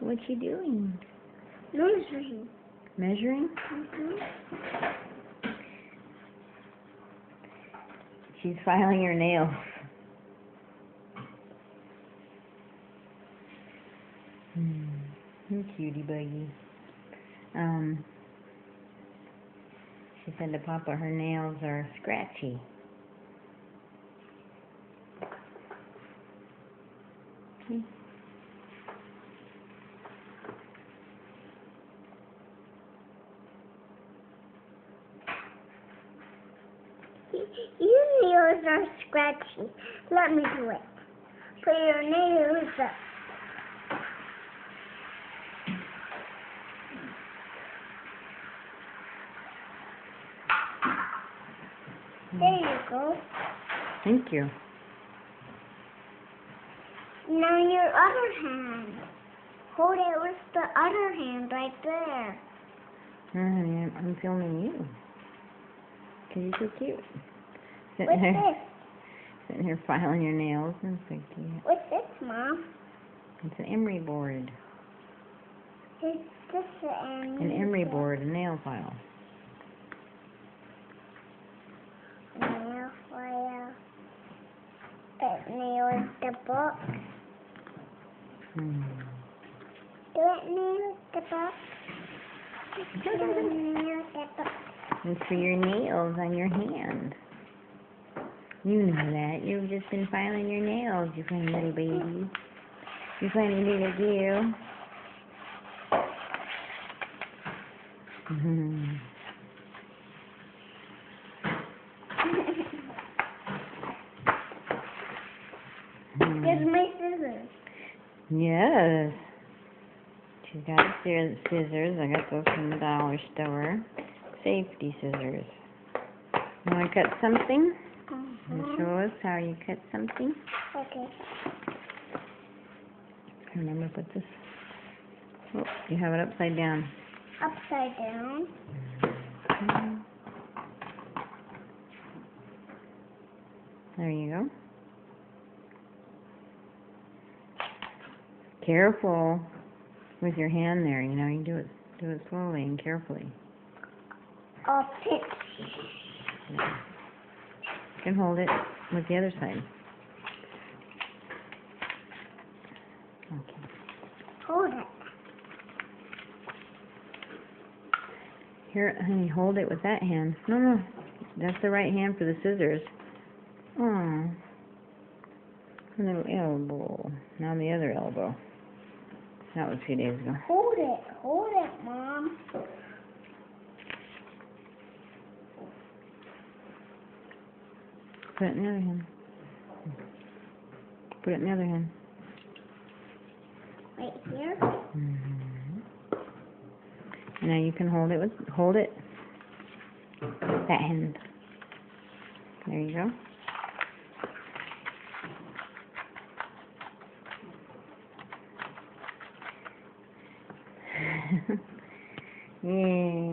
What's she doing? Measuring. Measuring? Mm-hmm. She's filing her nails. Cutie buggy. She said to Papa her nails are scratchy. Okay. Your nails are scratchy. Let me do it. Put your nails up. There you go. Thank you. Now your other hand. Hold it with the other hand right there. Honey, I'm filming you. 'Cause you're so cute. What's this? Sitting here filing your nails. That's so cute. What's this, Mom? It's an emery board. Is this An emery board, a nail file. Nail file. That nails the book. Do it nail the book? Do it nail the book? It's for your nails on your hand. You know that. You've just been filing your nails, you funny little baby. You funny little girl. Here's my scissors. Yes. She's got scissors. I got those from the dollar store. Safety scissors. You want to cut something? Show us how you cut something. Okay. Remember, put this. Oh, you have it upside down. Upside down. There you go. Careful with your hand there. You know, you do it slowly and carefully. I'll pinch. You can hold it with the other side. Okay. Hold it. Here, honey, hold it with that hand. No, that's the right hand for the scissors. Oh, little elbow. Now the other elbow. That was a few days ago. Hold it, Mom. Put it in the other hand. Put it in the other hand. Right here. Now you can hold it that hand. There you go. Yay.